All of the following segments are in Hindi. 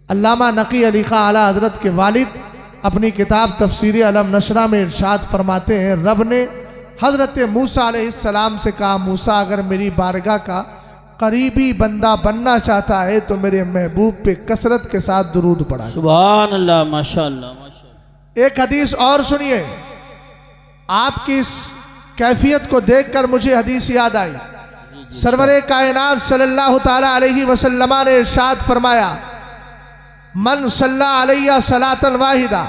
अल्लामा नकी अली खां आला हज़रत के वालिद अपनी किताब तफसीर अलम नशरा में इरशाद फरमाते हैं, रब ने हज़रत मूसा अलैहिस्सलाम से कहा, मूसा अगर मेरी बारगाह का करीबी बंदा बनना चाहता है तो मेरे महबूब पे कसरत के साथ दुरूद पढ़ा। सुभान अल्लाह, माशाअल्लाह माशाअल्लाह। एक हदीस और सुनिए, आपकी इस कैफियत को देखकर मुझे हदीस याद आई। सरवरे कायनात सल्लल्लाहु ताला अलैहि वसल्लम ने इरशाद फरमाया, मन सल्ला अलैया सलातन वाहिदा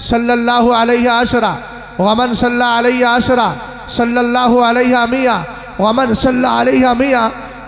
सल्लल्लाहु अलैहि अशरा वमन सल्ला अलैहि अशरा सल्लल्लाहु अलैहि मिया वमन सल्ला अलैहि मिया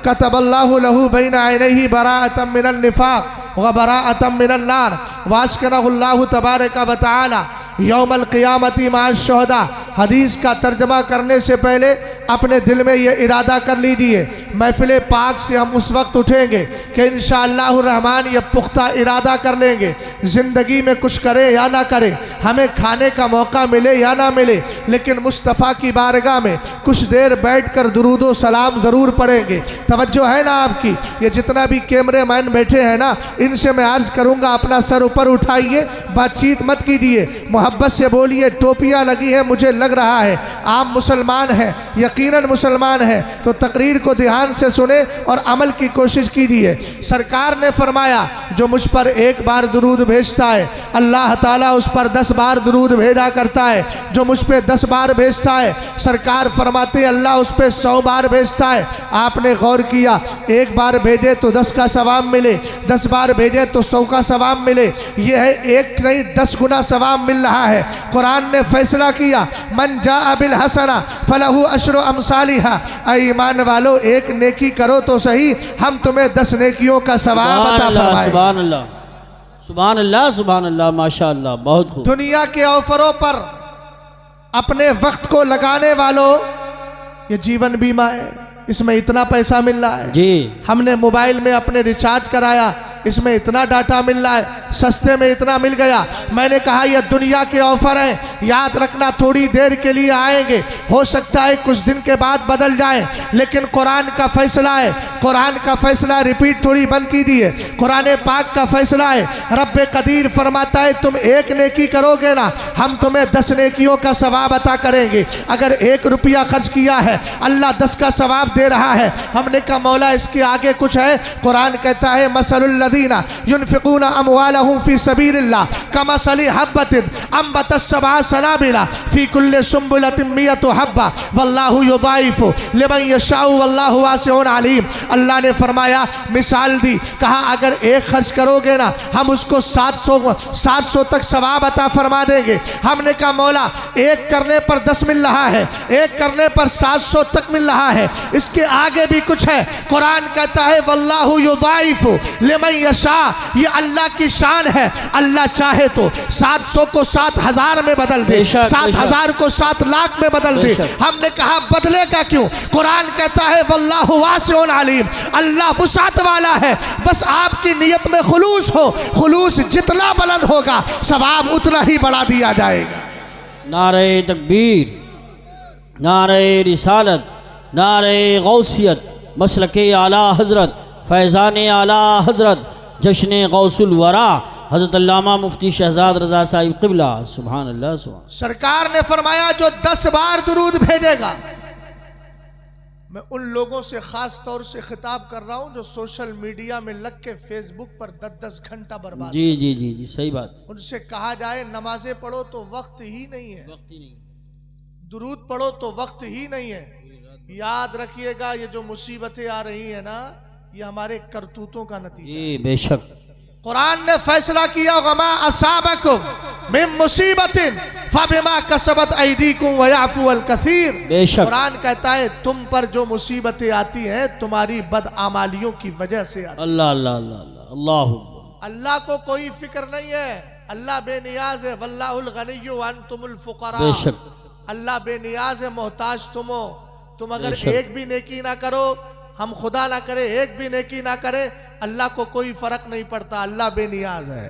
कतबल्लाहु लहू बैना ऐनैहि बराअतम मिनन निफाक व बराअतम मिनन नार वास्कनहुल्लाहु तबारक व तआला यौमल क़ियामती माअश शुहदा। हदीस का तर्जमा करने से पहले अपने दिल में ये इरादा कर लीजिए, महफिल पाक से हम उस वक्त उठेंगे कि इंशाअल्लाह रहमान ये पुख्ता इरादा कर लेंगे, ज़िंदगी में कुछ करें या ना करें, हमें खाने का मौका मिले या ना मिले, लेकिन मुस्तफ़ा की बारगाह में कुछ देर बैठ कर दुरूदो सलाम ज़रूर पढ़ेंगे। तवज्जो है ना आपकी? ये जितना भी कैमरे मैन बैठे हैं ना, इनसे मैं अर्ज़ करूँगा अपना सर ऊपर उठाइए, बातचीत मत कीजिए, मोहब्बत से बोलिए। टोपियाँ लगी हैं, मुझे लग रहा है आप मुसलमान हैं, यकीनन मुसलमान हैं, तो तकरीर को ध्यान से सुने और अमल की कोशिश कीजिए। सरकार ने फरमाया, जो मुझ पर एक बार दुरूद भेजता है अल्लाह ताला उस पर 10 बार दुरूद भेजा करता है। जो मुझ पर 10 बार भेजता है सरकार फरमाते अल्लाह उस पर 100 बार भेजता है। आपने गौर किया, एक बार भेजे तो 10 का सवाब मिले, 10 बार भेजे तो 100 का सवाब मिले। यह है एक नहीं 10 गुना सवाब मिल रहा है। कुरान ने फैसला किया, मन जा बिल हसना फलहु अशरु अमसालिहा। ऐ ईमान वालो, एक नेकी करो तो सही, हम तुम्हें 10 नेकियों का सवाब अता फरमाए। सुभान अल्लाह सुभान अल्लाह सुभान अल्लाह, माशाअल्लाह, बहुत खूब। दुनिया के ऑफरों पर अपने वक्त को लगाने वालों, ये जीवन बीमा है, इसमें इतना पैसा मिल रहा है जी। हमने मोबाइल में अपने रिचार्ज कराया, इसमें इतना डाटा मिल रहा है, सस्ते में इतना मिल गया। मैंने कहा यह दुनिया के ऑफर हैं, याद रखना थोड़ी देर के लिए आएंगे, हो सकता है कुछ दिन के बाद बदल जाए, लेकिन कुरान का फैसला है, कुरान का फैसला, रिपीट थोड़ी बंद कीजिए, कुरान पाक का फैसला है। रब्बे कदीर फरमाता है तुम एक नेकी करोगे ना, हम तुम्हें 10 नेकियों का सवाब अता करेंगे। अगर 1 रुपया खर्च किया है अल्लाह 10 का सवाब दे रहा है। हमने कहा मौला इसके आगे कुछ है? कुरान कहता है मसलुल युनफिकूना अमवालहुम फी सबीलिल्लाह कमसली हब्बतिन अंबतस सबआ सनाबिला फी कुल्लि सुंबुलतिन मियतु हब्बा वल्लाहु युदाइफु लिमन यशाउ वल्लाहु वासिउन अलीम। अल्लाह ने फरमाया, मिसाल दी, कहा अगर 1 खर्च करोगे ना हम उसको 700 तक सवाब अता फरमा देंगे। हमने कहा मौला 1 करने पर 10 मिल रहा है, 1 करने पर 700 तक मिल रहा है, इसके आगे भी कुछ है। कुरान कहता है वल्लाहु युदाइफु लिमन यशा, ये अल्लाह की शान है, अल्लाह चाहे तो 700 को 7000 में बदल दे, 7000 को 7 लाख में बदल दे। हमने कहा बदलेगा क्यों? कुरान कहता है वल्लाहु वासिउन अलीम, अल्लाह वुसात वाला है, बस आपकी नियत में खुलूस हो, खुलूस जितना बुलंद होगा सवाब उतना ही बढ़ा दिया जाएगा। नारे तकबीर, नारे रिसालत, नारे गौसियत, मसलके आला हजरत, फैज़ान आला हजरत, जश्न गौसुल वरा हज़रत अल्लामा मुफ्ती शहजाद रज़ा साहिब क़िबला। सुभान अल्लाह सुभान। सरकार ने फरमाया जो 10 बार दुरूद भेजेगा, मैं उन लोगों से खास तौर से खिताब कर रहा हूं जो सोशल मीडिया में लग के फेसबुक पर 10-10 घंटा बर्बाद। जी जी जी जी, सही बात। उनसे कहा जाए नमाजें पढ़ो तो वक्त ही नहीं है, वक्त ही नहीं, दुरूद पढ़ो तो वक्त ही नहीं है। याद रखिएगा ये जो मुसीबतें आ रही है ना, ये हमारे करतूतों का नतीजा है। बेशक कुरान ने फैसला किया वमा असाबकुम मिन मुसीबतिन फबिमा कसबत ऐदीकुम व याफू अल कसीर। बेशक कुरान कहता है तुम पर जो मुसीबतें आती हैं तुम्हारी बदआमालियों की वजह से आती। अल्लाह अल्लाह अल्लाह अल्लाह। अल्लाह को कोई फिक्र नहीं है, अल्लाह बेनियाज है। वल्लाहुल गनिय्यु व अंतुमुल फुकरा। बेशक अल्लाह बेनियाज है, मोहताज तुम हो। तुम अगर एक भी नेकी ना करो, हम खुदा ना करे एक भी नेकी ना करे, अल्लाह को कोई फर्क नहीं पड़ता, अल्लाह बेनियाज है।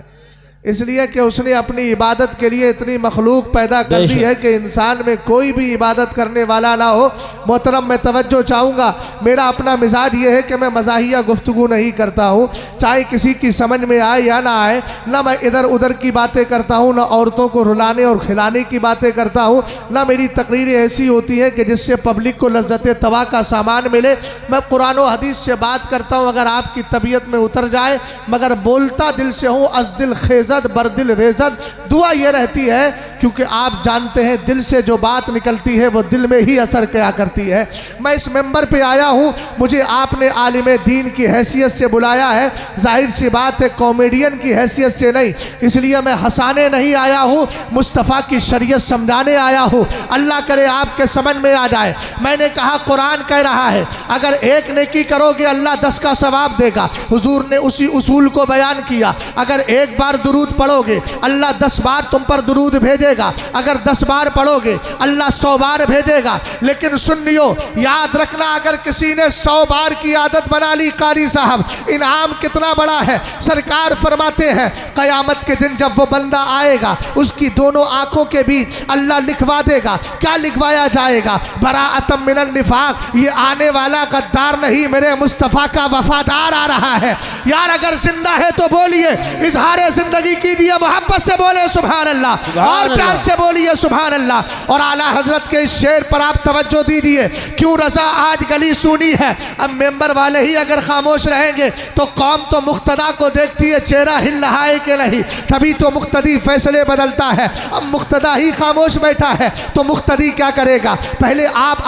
इसलिए कि उसने अपनी इबादत के लिए इतनी मखलूक पैदा कर दी है कि इंसान में कोई भी इबादत करने वाला ना हो। मोहतरम, मैं तवज्जो चाहूँगा, मेरा अपना मिजाज ये है कि मैं मज़ाहिया गुफ्तगू नहीं करता हूँ, चाहे किसी की समझ में आए या ना आए। ना मैं इधर उधर की बातें करता हूँ, ना औरतों को रुलाने और खिलाने की बातें करता हूँ, ना मेरी तकरीरें ऐसी होती हैं कि जिससे पब्लिक को लज्जत तवा का सामान मिले। मैं कुरान और हदीस से बात करता हूँ अगर आपकी तबीयत में उतर जाए, मगर बोलता दिल से हूँ, अज़दिल खेज़द बरदिल रेज़द। दुआ ये रहती है क्योंकि आप जानते हैं दिल से जो बात निकलती है वो दिल में ही असर क्या करती है। मैं इस मेंबर पे आया हूँ, मुझे आपने आलिम दीन की हैसियत से बुलाया है, जाहिर सी बात है कॉमेडियन की हैसियत से नहीं, इसलिए मैं हंसाने नहीं आया हूँ, मुस्तफ़ा की शरीयत समझाने आया हूँ। अल्लाह करे आपके समझ में आ जाए। मैंने कहा कुरान कह रहा है अगर एक नेकी करोगे अल्लाह 10 का सवाब देगा। हुजूर ने उसी उसूल को बयान किया, अगर एक बार दुरूद पढ़ोगे अल्लाह 10 बार तुम पर दुरूद भेजेगा, अगर 10 बार पढ़ोगे अल्लाह 100 बार भेजेगा। लेकिन सुन लियो, याद रखना, अगर किसी ने 100 बार की आदत बना ली, कारी साहब, इनाम कितना बड़ा है। सरकार फरमाते हैं क़यामत के दिन जब वो बंदा आएगा उसकी दोनों आंखों के बीच अल्लाह लिखवा देगा। क्या लिखवाया जाएगा? बराअतम मिनन निफाक, ये आने वाला गद्दार नहीं, मेरे मुस्तफ़ा का वफादार आ रहा है। यार अगर जिंदा है तो बोलिए, इजहार जिंदगी कीजिए, मोहब्बत से बोले सुभान अल्लाह, और प्यार से बोलिए सुभान अल्लाह। और आला हजरत के इस शेर पर आप तवज्जो दीजिए, क्यों रजा आज गली सुनी है। अब मेंबर वाले ही अगर खामोश रहेंगे तो कौम तो मुक्तदा को देखती है, चेहरा हिल रहा है कि नहीं, तभी तो मुक्तदी फैसले बदलता है। अब मुक्तदा ही खामोश बैठा है तो मुक्तदी क्या करेगा? पहले आप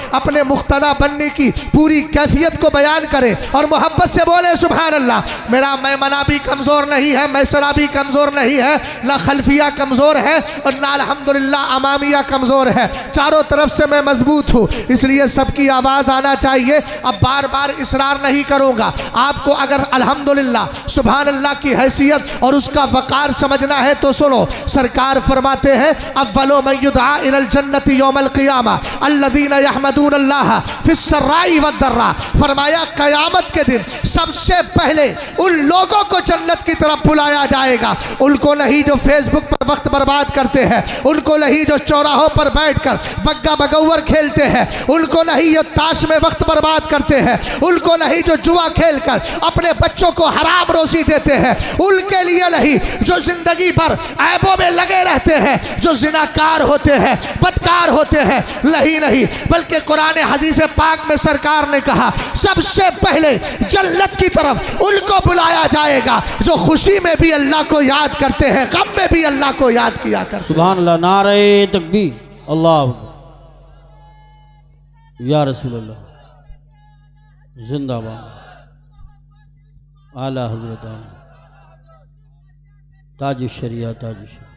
अपने मुक्तदा बनने की पूरी कैफियत को बयान करें और मोहब्बत से बोले सुभान अल्लाह। मेरा मैमना भी कमज़ोर नहीं है, मैसरा भी कमज़ोर नहीं है, ना खल्फिया कमज़ोर है और ना अल्हम्दुलिल्लाह अमामिया कमज़ोर है, चारों तरफ से मैं मजबूत हूँ, इसलिए सबकी आवाज़ आना चाहिए। अब बार बार इसरार नहीं करूँगा, आपको अगर अल्हम्दुलिल्लाह सुभान अल्लाह की हैसियत और उसका वक़ार समझना है तो सुनो। सरकार फरमाते हैं अव्वलो मन युदआ इलल जन्नति यौमल क़ियामा अल्लज़ीना यहमदून अल्लाह फिस्सर्राई वद्दर्रा। फरमाया क़यामत के दिन सबसे पहले उन लोगों को जन्नत की तरफ बुलाया जाएगा, उनको नहीं जो फेसबुक पर वक्त बर्बाद करते हैं, उनको नहीं जो चौराहों पर बैठकर बग्गा बगौर खेलते हैं, उनको नहीं जो ताश में वक्त बर्बाद करते हैं, उनको नहीं जो जुआ खेलकर अपने बच्चों को हराम रोजी देते हैं, उनके लिए नहीं जो जिंदगी भर ऐबों में लगे रहते हैं, जो जिनाकार होते हैं, बदकार होते हैं, नहीं, बल्कि कुरान हदीस पाक में सरकार ने कहा सबसे पहले जन्नत की तरफ उनको बुलाया जाएगा जो खुशी में भी अल्लाह को याद करते हैं, गम में भी अल्लाह को याद किया करते हैं। सुभान अल्लाह, नारे तकबीर, अल्लाह या रसूल अल्लाह, जिंदाबाद, आला हजरत ताज शरिया, ताज शरिया।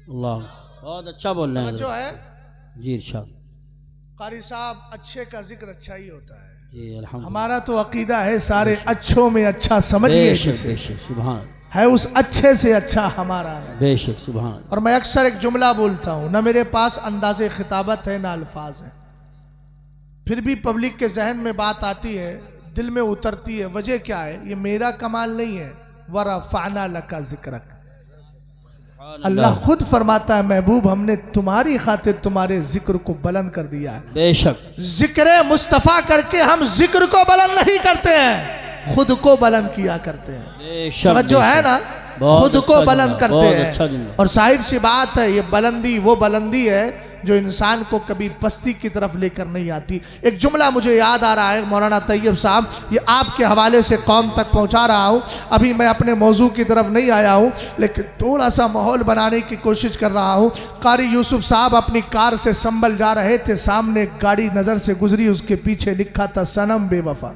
अल्लाह, बहुत अच्छा बोल रहे हैं जो है जी इरशाद। कारी साहब, अच्छे का जिक्र अच्छा ही होता है जी, अल्हम्दुलिल्लाह। हमारा तो अकीदा है सारे अच्छों में अच्छा समझिए, बेशक सुभान है उस अच्छे से अच्छा हमारा है। बेशक सुभान। और मैं अक्सर एक जुमला बोलता हूँ, ना मेरे पास अंदाज़े खिताबत है ना अल्फाज है, फिर भी पब्लिक के जहन में बात आती है, दिल में उतरती है। वजह क्या है? ये मेरा कमाल नहीं है, वरफ़अना लका ज़िक्रक। अल्लाह खुद फरमाता है महबूब हमने तुम्हारी खातिर तुम्हारे जिक्र को बुलंद कर दिया है। बेशक जिक्र मुस्तफ़ा करके हम जिक्र को बुलंद नहीं करते हैं, खुद को बुलंद किया करते हैं। जो है ना, खुद को बुलंद करते हैं। और जाहिर सी बात है ये बुलंदी वो बुलंदी है जो इंसान को कभी पस्ती की तरफ लेकर नहीं आती। एक जुमला मुझे याद आ रहा है मौलाना तैयब साहब, ये आपके हवाले से कौम तक पहुंचा रहा हूं। अभी मैं अपने मौजू की तरफ नहीं आया हूं, लेकिन थोड़ा सा माहौल बनाने की कोशिश कर रहा हूं। कारी यूसुफ साहब अपनी कार से संभल जा रहे थे, सामने एक गाड़ी नज़र से गुजरी, उसके पीछे लिखा था सनम बेवफा।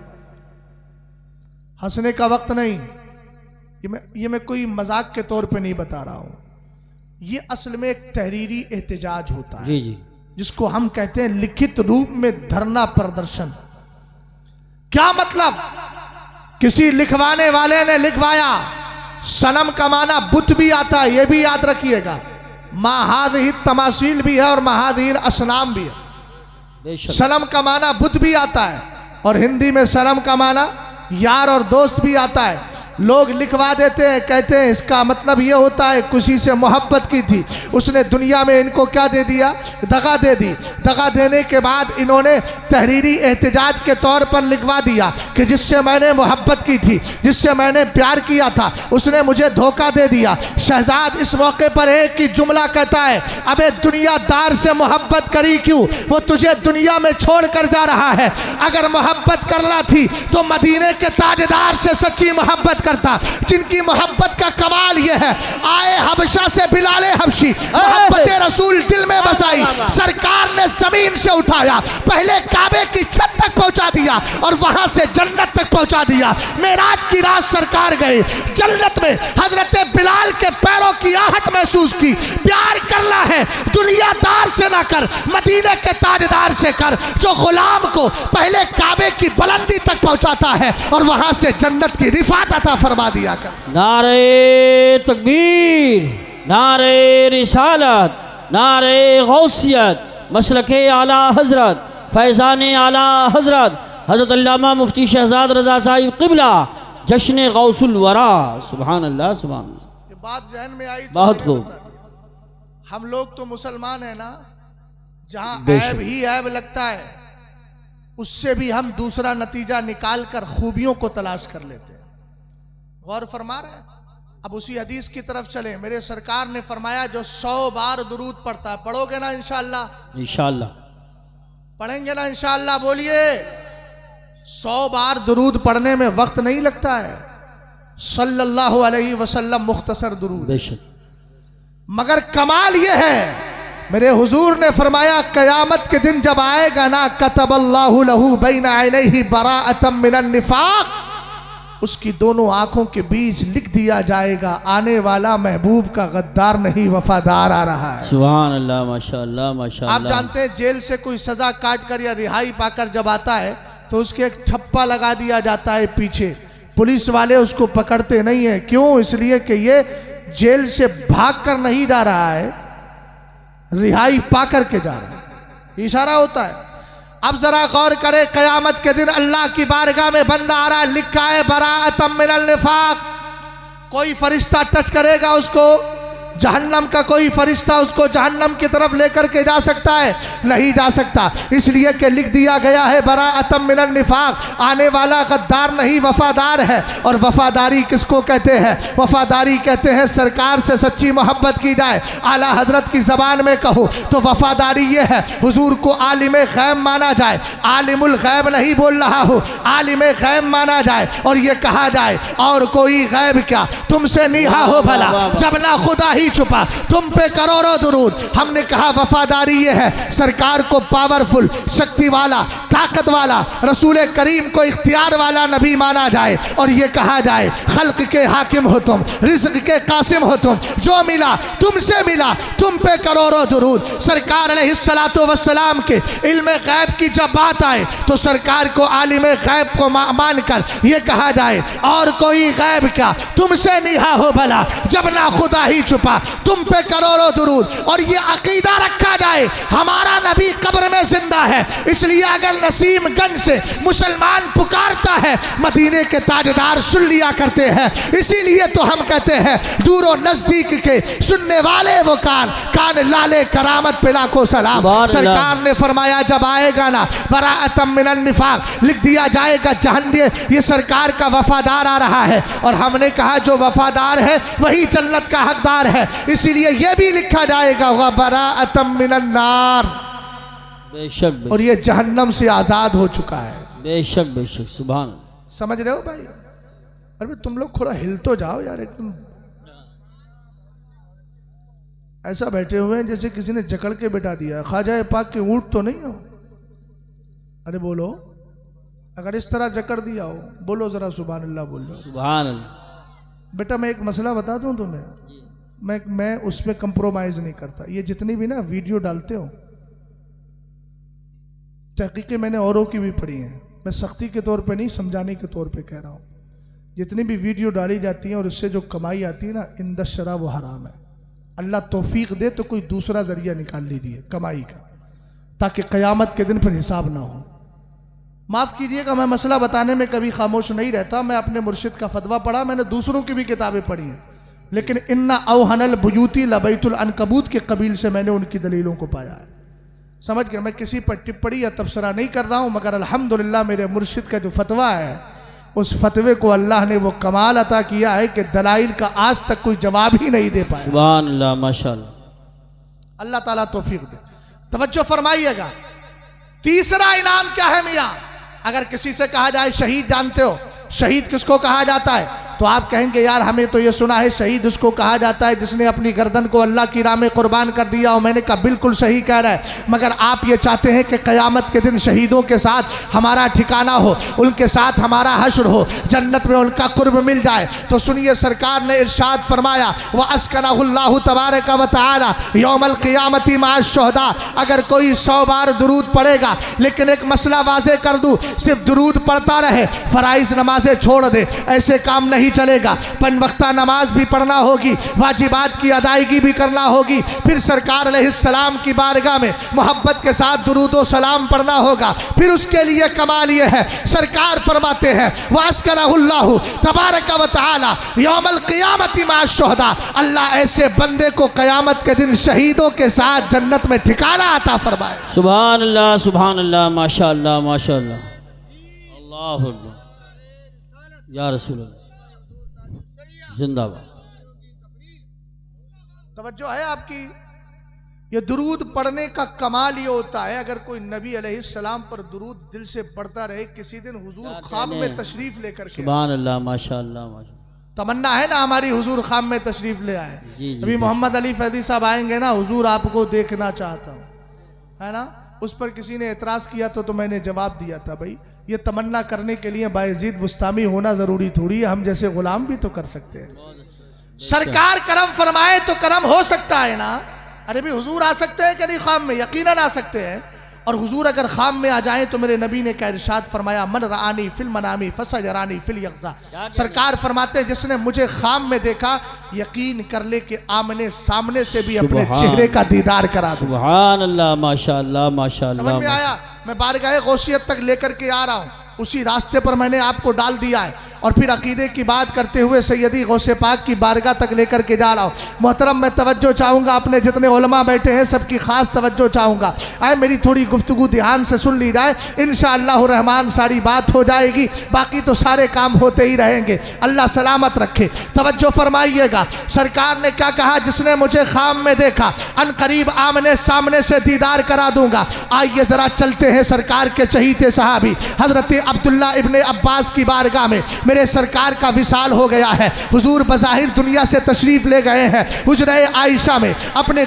हंसने का वक्त नहीं, ये मैं कोई मजाक के तौर पे नहीं बता रहा हूं, ये असल में एक तहरीरी एहतजाज होता है जी, जिसको हम कहते हैं लिखित रूप में धरना प्रदर्शन। क्या मतलब? किसी लिखवाने वाले ने लिखवाया, सनम का माना बुत भी आता है, ये भी याद रखिएगा, महादीर तमासील भी है और महादीर असनाम भी है। सनम का माना बुत भी आता है और हिंदी में सनम का माना यार और दोस्त भी आता है। लोग लिखवा देते हैं, कहते हैं इसका मतलब ये होता है किसी से मोहब्बत की थी, उसने दुनिया में इनको क्या दे दिया, दगा दे दी। दगा देने के बाद इन्होंने तहरीरी एहतजाज के तौर पर लिखवा दिया कि जिससे मैंने मोहब्बत की थी, जिससे मैंने प्यार किया था, उसने मुझे धोखा दे दिया। शहजाद इस मौके पर एक ही जुमला कहता है, अबे दुनियादार से मोहब्बत करी क्यों, वो तुझे दुनिया में छोड़ कर जा रहा है। अगर मोहब्बत करना थी तो मदीने के ताजदार से सच्ची मोहब्बत करता, जिनकी मोहब्बत का कमाल यह है, आए हबशा से बिलाले हबशी, मोहब्बत रसूल दिल में बसाई, सरकार ने जमीन से उठाया, पहले काबे की छत तक पहुंचा दिया और वहां से जन्नत तक पहुंचा दिया। मेराज की रात सरकार गए, जन्नत में हजरत बिलाल के पैरों की आहट महसूस की। प्यार करना है दुनियादार से ना कर, मदीने के ताजदार से कर, जो गुलाम को पहले काबे की बुलंदी तक पहुंचाता है और वहां से जन्नत की रिफात अता फरमा दिया कर। नारे तकबीर, नारे रिसालत, नारे गौसियत, मसलके आला हजरत, फैज़ान आला हजरत हजरत अल्लामा मुफ्ती शहजाद रज़ा साहिब क़िबला, जश्न गौसुल वरा। सुभान अल्लाह, सुभान अल्लाह। ये बात जहन में आई तो बहुत मैंने खूब। बता दिया। हम लोग तो मुसलमान हैं ना, जहां बेशक। ऐब ही ऐब लगता है उससे भी हम दूसरा नतीजा निकाल कर खूबियों को तलाश कर लेते हैं। गौर फरमा रहे हैं। अब उसी हदीस की तरफ चले। मेरे सरकार ने फरमाया जो 100 बार दुरूद पढ़ता है, पढ़ोगे ना इंशाअल्लाह, इंशाअल्लाह पढ़ेंगे ना इंशाअल्लाह, बोलिए। 100 बार दुरूद पढ़ने में वक्त नहीं लगता है। सल्लल्लाहु अलैहि वसल्लम मुख्तसर दुरूद, बेशक। मगर कमाल यह है, मेरे हुजूर ने फरमाया कयामत के दिन जब आएगा ना, कतबल्लाहु लहू बैना ऐनैहि बराअतम मिनन निफाक, उसकी दोनों आंखों के बीच लिख दिया जाएगा, आने वाला महबूब का गद्दार नहीं वफादार आ रहा है। सुभान अल्लाह, माशाअल्लाह, आप माशाअल्लाह। जानते हैं जेल से कोई सजा काट कर या रिहाई पाकर जब आता है तो उसके एक ठप्पा लगा दिया जाता है पीछे। पुलिस वाले उसको पकड़ते नहीं है, क्यों? इसलिए कि ये जेल से भाग कर नहीं जा रहा है, रिहाई पाकर के जा रहा है। इशारा होता है। अब जरा गौर करे, कयामत के दिन अल्लाह की बारगाह में बंदा आ रहा है, लिखा है बराअतम मिनल निफाक। कोई फरिश्ता टच करेगा उसको, जहन्नम का कोई फरिश्ता उसको जहन्नम की तरफ लेकर के जा सकता है? नहीं जा सकता, इसलिए कि लिख दिया गया है बराअतम मिनल निफाक, आने वाला गद्दार नहीं वफादार है। और वफादारी किसको कहते हैं? वफादारी कहते हैं सरकार से सच्ची मोहब्बत की जाए। आला हजरत की ज़बान में कहो तो वफादारी ये है, हुजूर को आलिम गैब माना जाए, आलिमुल गैब नहीं बोल रहा हो, आलिम गैब माना जाए और ये कहा जाए और कोई गैब क्या तुमसे नीहा हो भला, जब ना खुदा ही छुपा तुम पे करोड़ों दुरूद। हमने कहा वफादारी ये है सरकार को पावरफुल, शक्ति वाला, ताकत वाला, रसूल करीम को इख्तियार वाला नबी माना जाए और ये कहा जाए खल्क के हाकिम हो तुम, रिज़्क के कासिम हो तुम, जो मिला तुमसे मिला, तुम पे करोड़ों दुरूद। सरकार अलैहिस्सलातु वस्सलाम के इल्म गैब की जब बात आए तो सरकार को आलिम गैब को मानकर ये कहा जाए और कोई गैब क्या तुमसे नीहा हो भला, जब ना खुदा ही छुपा तुम पे करोड़ों दुरूद। और ये अकीदा रखा जाए हमारा नबी कब्र में जिंदा है, इसलिए अगर नसीमगंज से मुसलमान पुकारता है मदीने के ताजदार सुन लिया करते हैं। इसीलिए तो हम कहते हैं दूर और नजदीक के सुनने वाले वो कान, कान लाले करामत पे लाखों सलाम। सरकार ने फरमाया जब आएगा ना बराअतम मिनन निफाक, लिख दिया जाएगा जहन्नम, ये सरकार का वफादार आ रहा है। और हमने कहा जो वफादार है वही जन्नत का हकदार है, इसीलिए यह भी लिखा जाएगा व बराअतम मिनन नार, बेशक, और ये जहन्नम से आजाद हो चुका है। बेशक, बेशक। सुभान। समझ रहे हो भाई? अरे तुम लोग थोड़ा हिल तो जाओ यार, एकदम ऐसा बैठे हुए हैं जैसे किसी ने जकड़ के बिठा दिया। ख्वाजा पाक के ऊंट तो नहीं हो? अरे बोलो, अगर इस तरह जकड़ दिया हो, बोलो जरा सुभान अल्लाह बोलो। सुभान अल्लाह। बेटा मैं एक मसला बता दूं तुम्हें, मैं उस पर कंप्रोमाइज नहीं करता। ये जितनी भी ना वीडियो डालते हो, तहकीकें मैंने औरों की भी पढ़ी हैं, मैं सख्ती के तौर पे नहीं समझाने के तौर पे कह रहा हूँ। जितनी भी वीडियो डाली जाती हैं और उससे जो कमाई आती है ना, इंद शरा वो हराम है। अल्लाह तौफीक दे तो कोई दूसरा जरिया निकाल लीजिए कमाई का, ताकि क़यामत के दिन फिर हिसाब ना हो। माफ़ कीजिएगा, मैं मसला बताने में कभी खामोश नहीं रहता। मैं अपने मुर्शिद का फतवा पढ़ा, मैंने दूसरों की भी किताबें पढ़ी हैं, लेकिन इन्ना अवहनल बुयूती लबैतुल अनकबूत के कबील से मैंने उनकी दलीलों को पाया है। समझ गए, मैं किसी पर टिप्पणी या तबसरा नहीं कर रहा हूँ, मगर अल्हम्दुलिल्लाह मेरे मुर्शिद का जो फतवा है उस फतवे को अल्लाह ने वो कमाल अता किया है कि दलाइल का आज तक कोई जवाब ही नहीं दे पाया। सुभान अल्लाह, माशाअल्लाह। अल्लाह ताला तौफीक दे। तवज्जो फरमाइएगा, तीसरा इनाम क्या है मियाँ? अगर किसी से कहा जाए शहीद जानते हो, शहीद किसको कहा जाता है, तो आप कहेंगे यार हमें तो ये सुना है शहीद उसको कहा जाता है जिसने अपनी गर्दन को अल्लाह की राह में कुर्बान कर दिया। और मैंने कहा बिल्कुल सही कह रहा है, मगर आप ये चाहते हैं कि क़यामत के दिन शहीदों के साथ हमारा ठिकाना हो, उनके साथ हमारा हश्र हो, जन्नत में उनका कुर्ब मिल जाए। तो सुनिए, सरकार ने इरशाद फरमाया व अस्कनहुल्लाहु तबारक व तआला यौमल क़ियामती माअ शुहदा। अगर कोई 100 बार दुरूद पढ़ेगा, लेकिन एक मसला वाज़े कर दूँ, सिर्फ दुरूद पढ़ता रहे, फ़राइज़ नमाजें छोड़ दे, ऐसे काम नहीं चलेगा। 5 वक्ता नमाज भी पढ़ना होगी, वाजिबात की अदायगी भी करना होगी, फिर सरकार अलैहिस्सलाम की बारगाह में मोहब्बत के साथ दुरूद व सलाम पढ़ना होगा। फिर उसके लिए कमाल ये है, सरकार फरमाते हैं वास्कनहुल्लाहु तबारक व तआला यौमल क़ियामती माअ शुहदा। अल्लाह ऐसे बंदे को क़यामत के दिन शहीदों के साथ जन्नत में ठिकाना अता फरमाए। सुभान अल्लाह, सुभान अल्लाह, माशाअल्लाह, माशाअल्लाह, अल्लाहु अकबर, या रसूल अल्लाह, जिंदाबाद। तवज्जो है आपकी? ये दुरूद पढ़ने का कमाल ये होता है, अगर कोई नबी अलैहिस्सलाम पर दुरूद दिल से पढ़ता रहे, किसी दिन हुजूर खाम में तशरीफ लेकर के, सुभान अल्लाह, माशाअल्लाह, माशाअल्लाह, तमन्ना है ना हमारी हुजूर खाम में तशरीफ ले आए। जी, अभी मोहम्मद अली फैदी साहब आएंगे ना, हुजूर आपको देखना चाहता हूँ, है ना। उस पर किसी ने एतराज़ किया तो मैंने जवाब दिया था, भाई ये तमन्ना करने के लिए बायजीद बुस्तामी होना ज़रूरी थोड़ी है, हम जैसे गुलाम भी तो कर सकते हैं। सरकार करम फरमाए तो करम हो सकता है ना। अरे भी हुजूर आ सकते हैं कि नहीं खाम में? यकीनन आ सकते हैं। और हुजूर अगर खाम में आ जाएं तो मेरे नबी ने क्या इरशाद फरमाया, मन रानी फिल मनामी फसजरानी फिल यक़ज़ा। सरकार फरमाते हैं जिसने मुझे खाम में देखा, यकीन कर ले कि आमने सामने से भी अपने चेहरे का दीदार करा दूं। सुभान अल्लाह, माशाअल्लाह, माशाअल्लाह। समझ में आया? मैं बारगाह गौसियत तक लेकर के आ रहा हूँ, उसी रास्ते पर मैंने आपको डाल दिया है। और फिर अकीदे की बात करते हुए सैयदी गौसे पाक की बारगाह तक लेकर के जा रहा हूँ। मोहतरम, मैं तवज्जो चाहूँगा, अपने जितने उलमा बैठे हैं सबकी ख़ास तवज्जो चाहूँगा। आए मेरी थोड़ी गुफ्तगू ध्यान से सुन ली जाए, इंशाअल्लाह रहमान सारी बात हो जाएगी, बाकी तो सारे काम होते ही रहेंगे। अल्लाह सलामत रखे। तवज्जो फरमाइएगा, सरकार ने क्या कहा, जिसने मुझे खाम में देखा अन करीब आमने सामने से दीदार करा दूंगा। आइए ज़रा चलते हैं सरकार के चहीते सहाबी हज़रत अब्दुल्ला इब्ने अब्बास की बारगाह में। मेरे सरकार का विसाल हो गया है, हुजूर बज़ाहिर दुनिया से तशरीफ ले गए हैं हुजरे आयशा में, अपने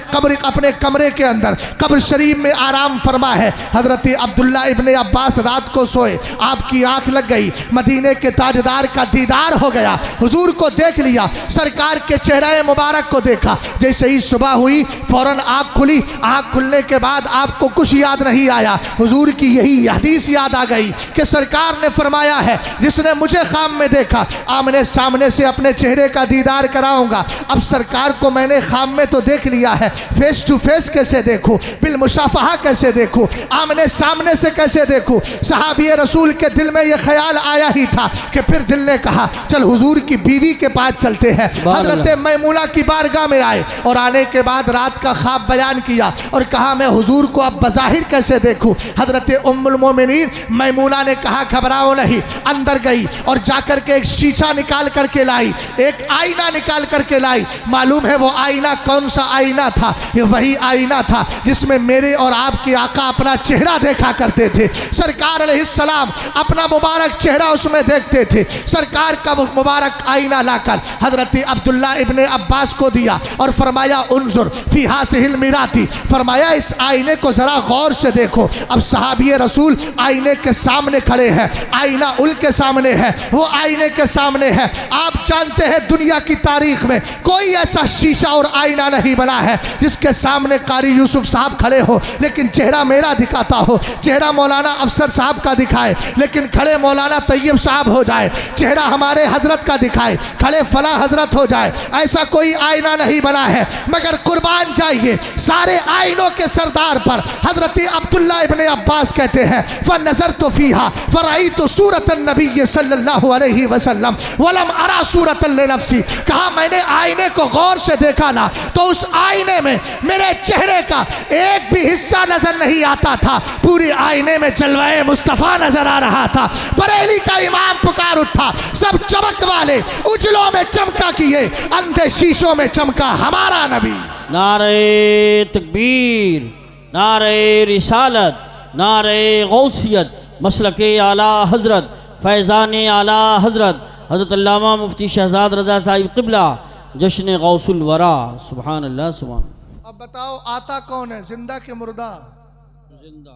कमरे के अंदर कब्र शरीफ में आराम फरमा है। हज़रत अब्दुल्ला इब्ने अब्बास रात को सोए, आपकी आंख लग गई, मदीने के ताजदार का दीदार हो गया, हुजूर को देख लिया, सरकार के चेहरे मुबारक को देखा। जैसे ही सुबह हुई फौरन आँख खुली, आँख खुलने के बाद आपको कुछ याद नहीं आया, हुजूर की यही हदीस याद आ गई कि सरकार ने फरमाया है जिसने मुझे खाम में देखा आमने सामने से अपने चेहरे का दीदार कराऊंगा। अब सरकार को मैंने खाम में तो देख लिया है, फेस टू फेस कैसे देखूं, बिल मुशाफहा कैसे देखूं, आमने सामने से कैसे देखूं। सहाबी रसूल के दिल में यह ख्याल आया ही था कि फिर दिल ने कहा चल हुजूर की बीवी के पास चलते हैं। हजरत मैमूना की बारगाह में आए और आने के बाद रात का ख्वाब बयान किया और कहा मैं हुजूर को अब बज़ाहिर कैसे देखूं। हजरत उम्मुल मोमिनीन मैमूना ने कहा घबराओ नहीं। अंदर गई और जाकर के एक शीशा निकाल करके लाई, एक आईना निकाल करके लाई। मालूम है वो आईना कौन सा आईना था? ये वही आईना था जिसमें मेरे और आपके आका अपना चेहरा देखा करते थे। सरकार अलैहिस्सलाम अपना मुबारक चेहरा उसमें देखते थे। सरकार का वो मुबारक आईना लाकर हजरत अब्दुल्ला इब्ने अब्बास को दिया और फरमाया उन्जुर फी हासिहिल मिराती, फरमाया इस आईने को जरा गौर से देखो। अब सहाबी रसूल आईने के सामने खड़े हैं, आईना उनके सामने है, वो आईने के सामने है। आप जानते हैं दुनिया की तारीख में कोई ऐसा शीशा और आईना नहीं बना है जिसके सामने कारी यूसुफ साहब खड़े हो लेकिन चेहरा मेरा दिखाता हो, चेहरा मौलाना अफसर साहब का दिखाए लेकिन खड़े मौलाना तैयब साहब हो जाए, चेहरा हमारे हजरत का दिखाए खड़े फला हजरत हो जाए। ऐसा कोई आईना नहीं बना है। मगर कुर्बान जाइए सारे आईनों के सरदार पर हजरत अब्दुल्ला इब्ने अब्बास कहते हैं फनज़र तो फीहा फराई तो सूरत नबी सल्लल्लाहु अलैहि वसल्लम वलम अरा सूरत नफ्सी। कहा मैंने आईने को गौर से देखा ना तो उस आईने में मेरे चेहरे का एक भी हिस्सा नजर नहीं आता था, पूरी आईने में जलवाए मुस्तफ़ा नजर आ रहा था। बरेली का इमाम पुकार उठा, सब चमक वाले उजलों में चमका किए, अंधे शीशों में चमका हमारा नबी। नारे तकबीर, नारे रिसालत, नारे गौसियत, मसलके आला हजरत, फैज़ान आला हजरत हज़रत अल्लामा मुफ्ती शहजाद रज़ा साहिब क़िबला जश्न गौसुल वरा। सुभान अल्लाह सुभान। अब बताओ आता कौन है, जिंदा के मुर्दा? जिंदा।